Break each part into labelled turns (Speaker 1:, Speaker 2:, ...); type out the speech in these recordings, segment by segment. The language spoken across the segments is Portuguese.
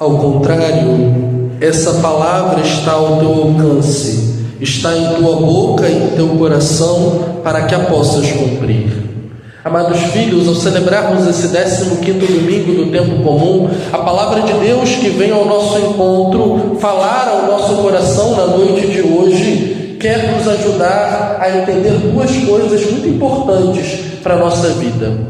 Speaker 1: Ao contrário, essa palavra está ao teu alcance, está em tua boca e em teu coração, para que a possas cumprir. Amados filhos, ao celebrarmos esse 15º domingo do tempo comum, a palavra de Deus que vem ao nosso encontro, falar ao nosso coração na noite de hoje, quer nos ajudar a entender duas coisas muito importantes para a nossa vida.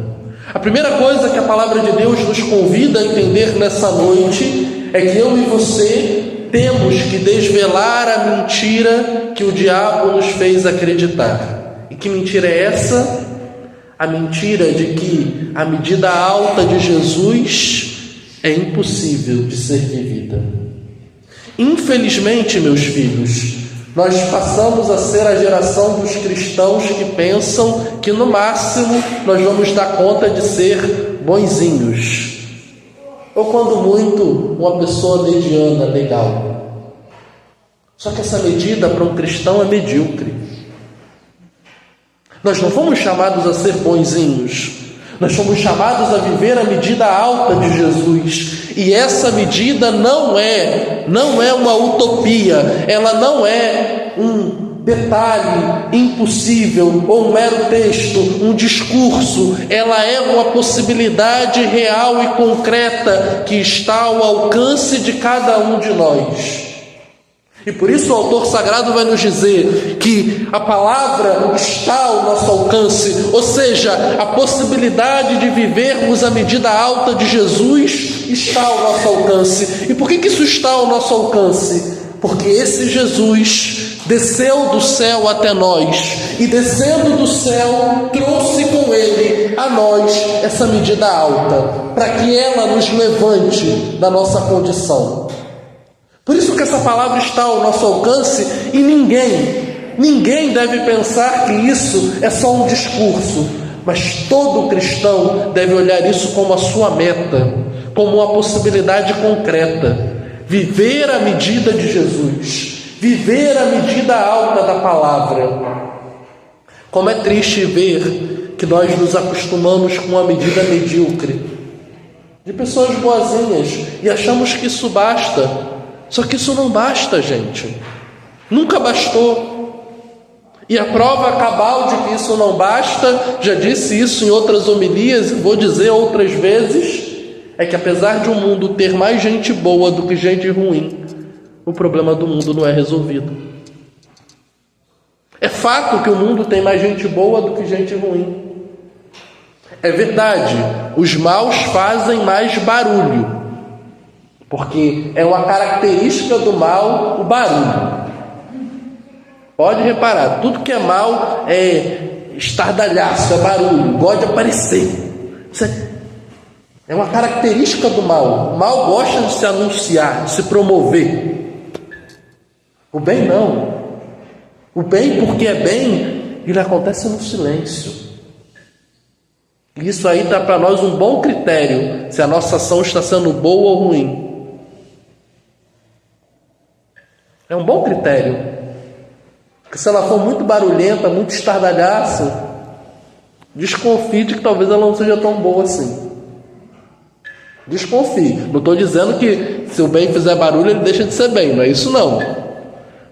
Speaker 1: A primeira coisa que a palavra de Deus nos convida a entender nessa noite é que eu e você temos que desvelar a mentira que o diabo nos fez acreditar. E que mentira é essa? A mentira de que a medida alta de Jesus é impossível de ser vivida. Infelizmente, meus filhos, nós passamos a ser a geração dos cristãos que pensam que no máximo nós vamos dar conta de ser bonzinhos. Ou quando muito, uma pessoa mediana, legal. Só que essa medida para um cristão é medíocre. Nós não fomos chamados a ser bonzinhos. Nós fomos chamados a viver a medida alta de Jesus. E essa medida não é uma utopia. Ela não é um detalhe impossível ou um mero texto, um discurso. Ela é uma possibilidade real e concreta que está ao alcance de cada um de nós. E por isso o autor sagrado vai nos dizer que a palavra está ao nosso alcance, ou seja, a possibilidade de vivermos a medida alta de Jesus está ao nosso alcance. E por que isso está ao nosso alcance? Porque esse Jesus desceu do céu até nós, e descendo do céu trouxe com ele a nós essa medida alta, para que ela nos levante da nossa condição. Por isso que essa palavra está ao nosso alcance, e ninguém deve pensar que isso é só um discurso, mas todo cristão deve olhar isso como a sua meta, como uma possibilidade concreta. Viver a medida de Jesus, viver a medida alta da palavra. Como é triste ver que nós nos acostumamos com uma medida medíocre, de pessoas boazinhas, e achamos que isso basta. Só que isso não basta, gente. Nunca bastou. E a prova cabal de que isso não basta, já disse isso em outras homilias, vou dizer outras vezes, é que apesar de o mundo ter mais gente boa do que gente ruim, o problema do mundo não é resolvido. É fato que o mundo tem mais gente boa do que gente ruim. É verdade, os maus fazem mais barulho. Porque é uma característica do mal o barulho. Pode reparar, tudo que é mal é estardalhaço, é barulho, gosta de aparecer. Isso é uma característica do mal. O mal gosta de se anunciar, de se promover. O bem não. O bem, porque é bem, ele acontece no silêncio. Isso aí dá para nós um bom critério, se a nossa ação está sendo boa ou ruim. É um bom critério. Porque se ela for muito barulhenta, muito estardalhaço, desconfie de que talvez ela não seja tão boa assim. Desconfie. Não estou dizendo que se o bem fizer barulho, ele deixa de ser bem. Não é isso não.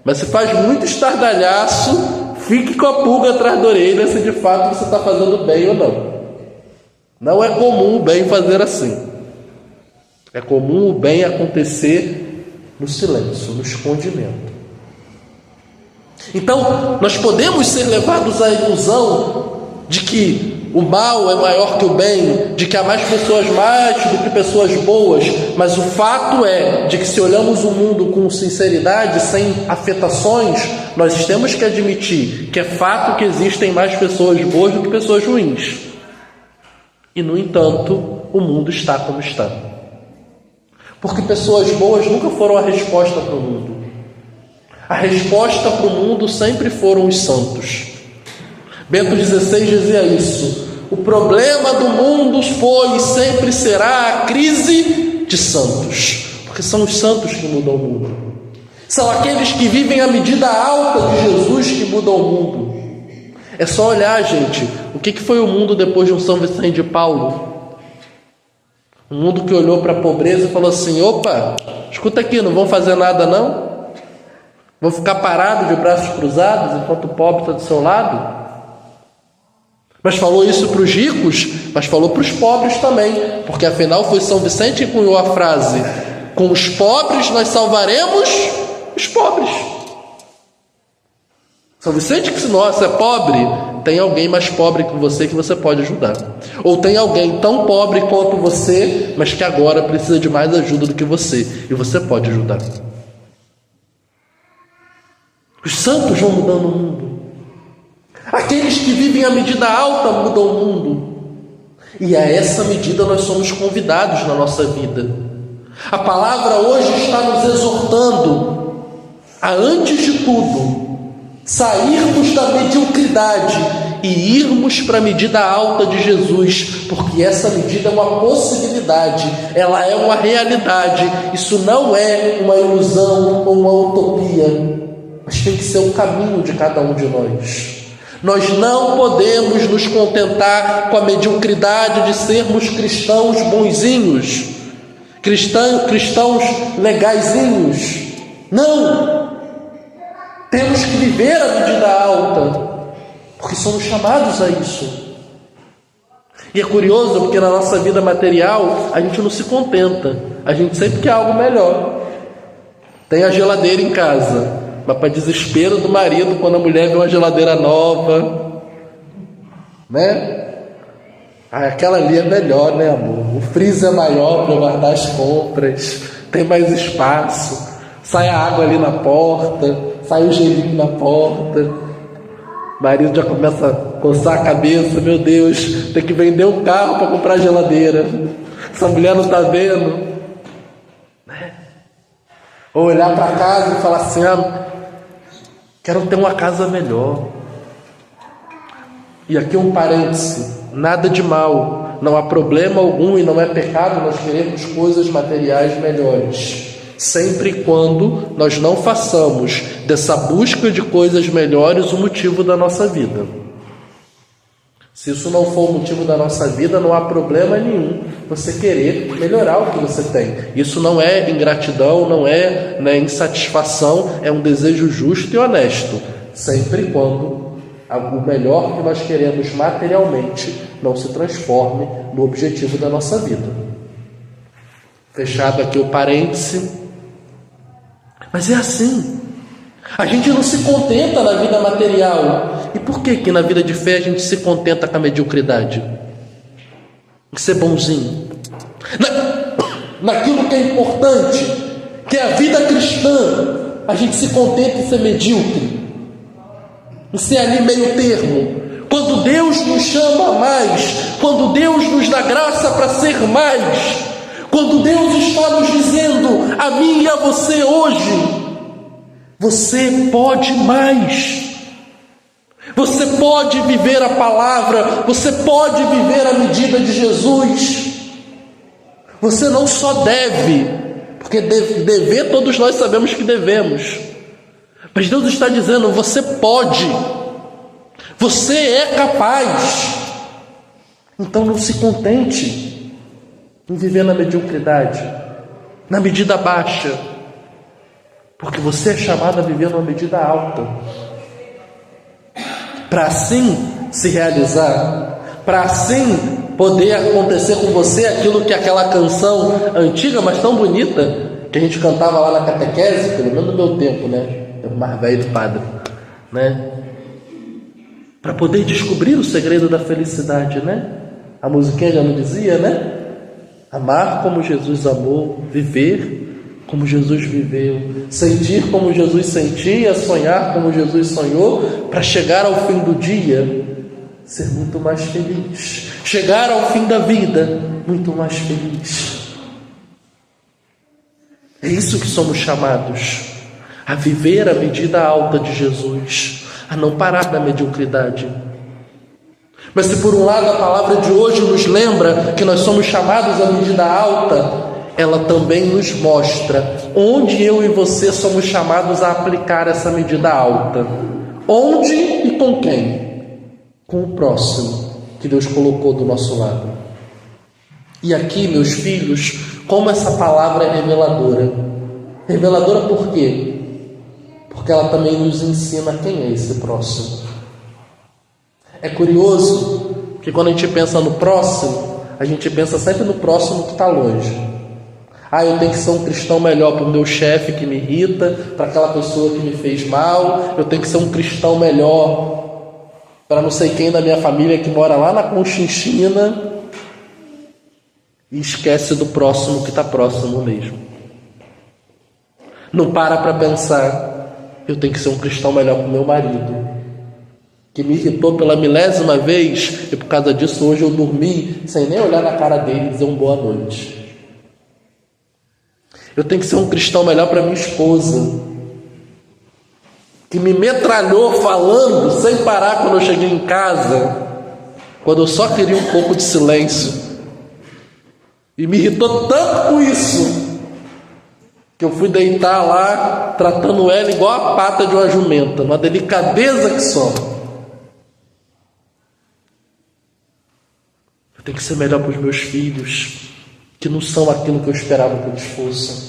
Speaker 1: Mas se faz muito estardalhaço, fique com a pulga atrás da orelha se de fato você está fazendo bem ou não. Não é comum o bem fazer assim. É comum o bem acontecer no silêncio, no escondimento. Então, nós podemos ser levados à ilusão de que o mal é maior que o bem, de que há mais pessoas más do que pessoas boas, mas o fato é de que se olhamos o mundo com sinceridade, sem afetações, nós temos que admitir que é fato que existem mais pessoas boas do que pessoas ruins. E, no entanto, o mundo está como está. Porque pessoas boas nunca foram a resposta para o mundo. A resposta para o mundo sempre foram os santos. Bento XVI dizia isso. O problema do mundo foi e sempre será a crise de santos. Porque são os santos que mudam o mundo. São aqueles que vivem a medida alta de Jesus que mudam o mundo. É só olhar, gente, o que foi o mundo depois de um São Vicente de Paulo? Um mundo que olhou para a pobreza e falou assim: opa, escuta aqui, não vão fazer nada não? Vão ficar parados de braços cruzados enquanto o pobre está do seu lado? Mas falou isso para os ricos, mas falou para os pobres também, porque afinal foi São Vicente que cunhou a frase: com os pobres nós salvaremos os pobres. São Vicente que ensinou: você é pobre, tem alguém mais pobre que você pode ajudar. Ou tem alguém tão pobre quanto você, mas que agora precisa de mais ajuda do que você, e você pode ajudar. Os santos vão mudando o mundo. Aqueles que vivem a medida alta mudam o mundo. E a essa medida nós somos convidados na nossa vida. A palavra hoje está nos exortando a, antes de tudo, sairmos da mediocridade e irmos para a medida alta de Jesus, porque essa medida é uma possibilidade, ela é uma realidade. Isso não é uma ilusão ou uma utopia, mas tem que ser o caminho de cada um de nós. Nós não podemos nos contentar com a mediocridade de sermos cristãos bonzinhos, cristãos legaizinhos. Não! Temos que viver a medida alta, porque somos chamados a isso. E é curioso porque na nossa vida material a gente não se contenta, a gente sempre quer algo melhor. Tem a geladeira em casa, mas para desespero do marido, quando a mulher vê uma geladeira nova, né? Aquela ali é melhor, né, amor? O freezer é maior para guardar as compras, tem mais espaço, sai a água ali na porta, sai o gelinho na porta. O marido já começa a coçar a cabeça: meu Deus, tem que vender um carro para comprar geladeira. Essa mulher não está vendo, né? Ou olhar para casa e falar assim: quero ter uma casa melhor. E aqui um parêntese: nada de mal, não há problema algum e não é pecado nós queremos coisas materiais melhores, sempre e quando nós não façamos dessa busca de coisas melhores o motivo da nossa vida. Se isso não for o motivo da nossa vida, não há problema nenhum você querer melhorar o que você tem. Isso não é ingratidão, não é, insatisfação, é um desejo justo e honesto, sempre e quando o melhor que nós queremos materialmente não se transforme no objetivo da nossa vida. Fechado aqui o parêntese. Mas é assim. A gente não se contenta na vida material. E por que na vida de fé a gente se contenta com a mediocridade? Em ser bonzinho. Naquilo que é importante, que é a vida cristã, a gente se contenta em ser medíocre, em ser ali meio termo. Quando Deus nos chama a mais, quando Deus nos dá graça para ser mais, quando Deus está nos dizendo a mim e a você hoje: você pode mais, você pode viver a palavra, você pode viver a medida de Jesus. Você não só deve, porque dever todos nós sabemos que devemos, mas Deus está dizendo: você pode, você é capaz. Então não se contente em viver na mediocridade, na medida baixa, porque você é chamado a viver numa medida alta, para assim se realizar, para assim poder acontecer com você aquilo que aquela canção antiga, mas tão bonita, que a gente cantava lá na catequese, pelo menos no meu tempo, tempo mais velho do padre, para poder descobrir o segredo da felicidade, a musiquinha já não dizia, amar como Jesus amou, viver como Jesus viveu, sentir como Jesus sentia, sonhar como Jesus sonhou, para chegar ao fim do dia, ser muito mais feliz, chegar ao fim da vida, muito mais feliz. É isso que somos chamados, a viver a medida alta de Jesus, a não parar na mediocridade. Mas se por um lado a palavra de hoje nos lembra que nós somos chamados à medida alta, ela também nos mostra onde eu e você somos chamados a aplicar essa medida alta. Onde e com quem? Com o próximo que Deus colocou do nosso lado. E aqui, meus filhos, como essa palavra é reveladora. Reveladora por quê? Porque ela também nos ensina quem é esse próximo. É curioso que quando a gente pensa no próximo, a gente pensa sempre no próximo que está longe. Eu tenho que ser um cristão melhor para o meu chefe que me irrita, para aquela pessoa que me fez mal. Eu tenho que ser um cristão melhor para não sei quem da minha família que mora lá na Conchinchina. E esquece do próximo que está próximo mesmo. Não para pensar, eu tenho que ser um cristão melhor para o meu marido, que me irritou pela milésima vez, e por causa disso hoje eu dormi sem nem olhar na cara dele e dizer boa noite. Eu tenho que ser um cristão melhor para minha esposa, que me metralhou falando sem parar quando eu cheguei em casa, quando eu só queria um pouco de silêncio. E me irritou tanto com isso, que eu fui deitar lá, tratando ela igual a pata de uma jumenta, uma delicadeza que só. Eu tenho que ser melhor para os meus filhos, que não são aquilo que eu esperava que eles fossem.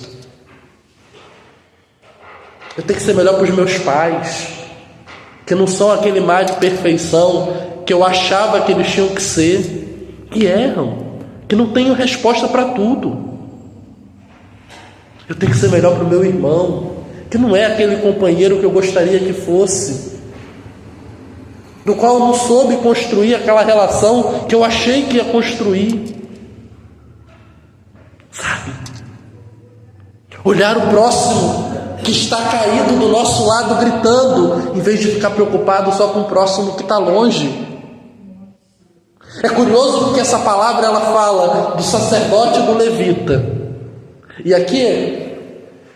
Speaker 1: Eu tenho que ser melhor para os meus pais, que não são aquele mar de perfeição que eu achava que eles tinham que ser, que erram, que não tenho resposta para tudo. Eu tenho que ser melhor para o meu irmão, que não é aquele companheiro que eu gostaria que fosse, do qual eu não soube construir aquela relação que eu achei que ia construir. Sabe? Olhar o próximo que está caído do nosso lado gritando, em vez de ficar preocupado só com o próximo que está longe. É curioso porque essa palavra ela fala do sacerdote e do levita. E aqui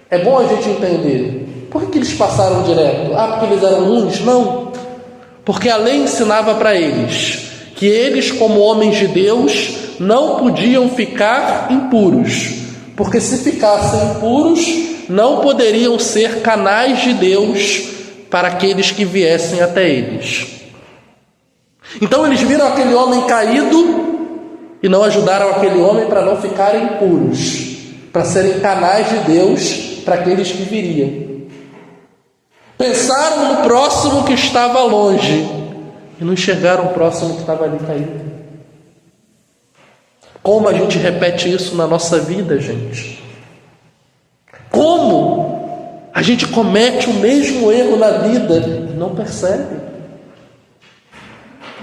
Speaker 1: é bom a gente entender. Por que eles passaram direto? Porque eles eram ruins? Não. Porque a lei ensinava para eles que eles, como homens de Deus, não podiam ficar impuros. Porque se ficassem impuros, não poderiam ser canais de Deus para aqueles que viessem até eles. Então eles viram aquele homem caído e não ajudaram aquele homem para não ficarem impuros, para serem canais de Deus para aqueles que viriam. Pensaram no próximo que estava longe e não enxergaram o próximo que estava ali caído. Como a gente repete isso na nossa vida, gente? Como a gente comete o mesmo erro na vida e não percebe?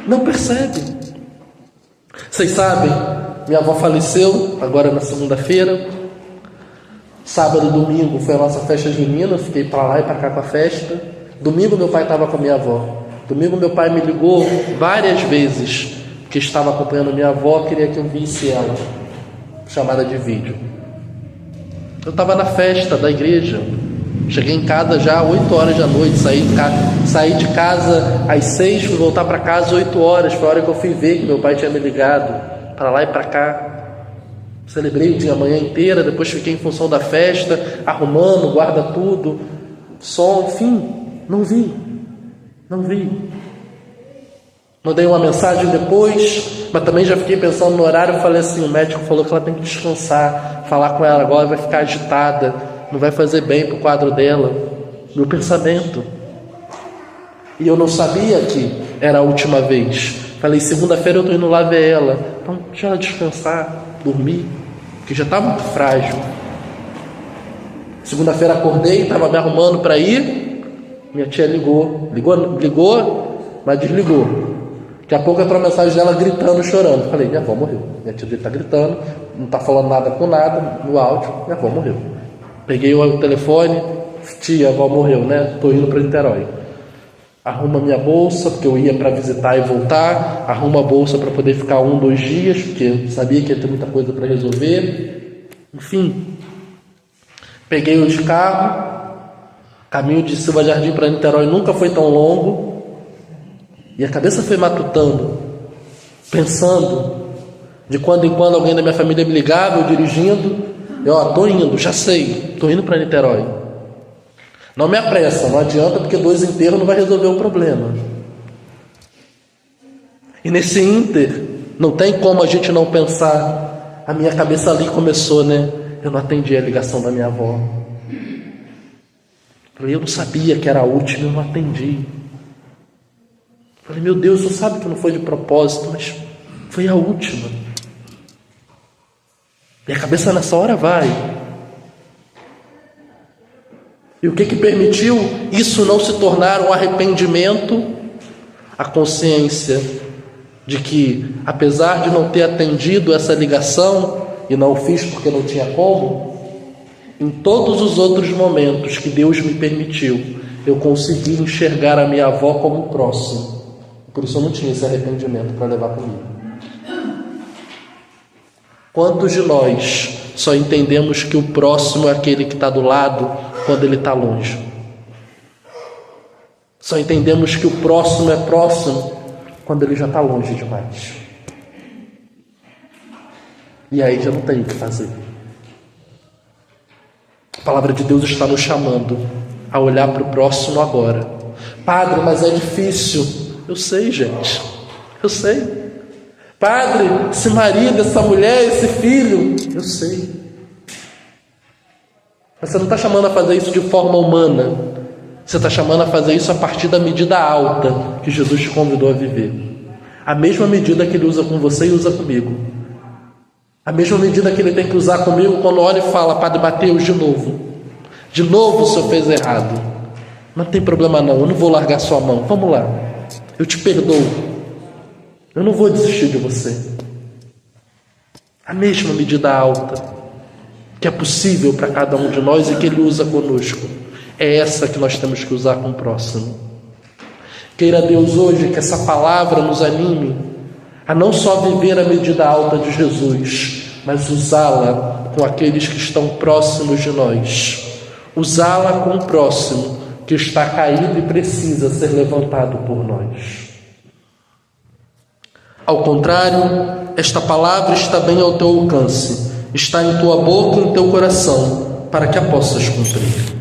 Speaker 1: Não percebe. Vocês sabem, minha avó faleceu agora na segunda-feira. Sábado e domingo foi a nossa festa junina. Eu fiquei para lá e para cá com a festa. Domingo meu pai estava com a minha avó. Domingo meu pai me ligou várias vezes, que estava acompanhando minha avó, queria que eu visse ela, chamada de vídeo. Eu estava na festa da igreja, cheguei em casa já às 8 horas da noite, saí de casa às 6, fui voltar para casa às 8 horas, foi a hora que eu fui ver que meu pai tinha me ligado, para lá e para cá. Celebrei o dia, a manhã inteira, depois fiquei em função da festa, arrumando, guarda tudo, som, enfim, não vi. Mandei uma mensagem depois, mas também já fiquei pensando no horário. Falei assim, o médico falou que ela tem que descansar, falar com ela agora vai ficar agitada, não vai fazer bem para o quadro dela. Meu pensamento. E eu não sabia que era a última vez. Falei, segunda-feira eu estou indo lá ver ela, então deixa ela descansar, dormir, porque já está muito frágil. Segunda-feira acordei, estava me arrumando para ir, minha tia ligou, mas desligou. Daqui a pouco entrou a mensagem dela gritando, chorando. Falei, minha avó morreu. Minha tia está gritando, não está falando nada com nada no áudio, minha avó morreu. Peguei o telefone, tia, a avó morreu, né? Estou indo para Niterói. Arruma minha bolsa, porque eu ia para visitar e voltar. Arruma a bolsa para poder ficar 1-2 dias, porque sabia que ia ter muita coisa para resolver. Enfim, peguei o carro. Caminho de Silva Jardim para Niterói nunca foi tão longo. E a cabeça foi matutando, pensando. De quando em quando alguém da minha família me ligava, eu dirigindo. Estou indo, já sei, estou indo para Niterói. Não me apressa, não adianta, porque 2 enterros não vai resolver o problema. E nesse ínter, não tem como a gente não pensar a minha cabeça ali começou, né? Eu não atendi a ligação da minha avó. Falei, eu não sabia que era a última, eu não atendi. Falei, meu Deus, você sabe que não foi de propósito, mas foi a última. E a cabeça nessa hora vai. E o que permitiu isso não se tornar um arrependimento? A consciência de que, apesar de não ter atendido essa ligação, e não o fiz porque não tinha como, em todos os outros momentos que Deus me permitiu, eu consegui enxergar a minha avó como próximo. Por isso eu não tinha esse arrependimento para levar comigo. Quantos de nós só entendemos que o próximo é aquele que está do lado quando ele está longe? Só entendemos que o próximo é próximo quando ele já está longe demais. E aí já não tem o que fazer. A palavra de Deus está nos chamando a olhar para o próximo agora. Padre, mas é difícil. Eu sei, gente. Eu sei. Padre, esse marido, essa mulher, esse filho. Eu sei. Mas você não está chamando a fazer isso de forma humana. Você está chamando a fazer isso a partir da medida alta que Jesus te convidou a viver. A mesma medida que Ele usa com você e usa comigo. A mesma medida que Ele tem que usar comigo quando olha e fala, Padre Mateus, de novo. De novo o senhor fez errado. Não tem problema não, eu não vou largar sua mão. Vamos lá. Eu te perdoo. Eu não vou desistir de você. A mesma medida alta que é possível para cada um de nós e que Ele usa conosco. É essa que nós temos que usar com o próximo. Queira Deus hoje que essa palavra nos anime a não só viver a medida alta de Jesus, mas usá-la com aqueles que estão próximos de nós. Usá-la com o próximo que está caído e precisa ser levantado por nós. Ao contrário, esta palavra está bem ao teu alcance, está em tua boca e em teu coração, para que a possas cumprir.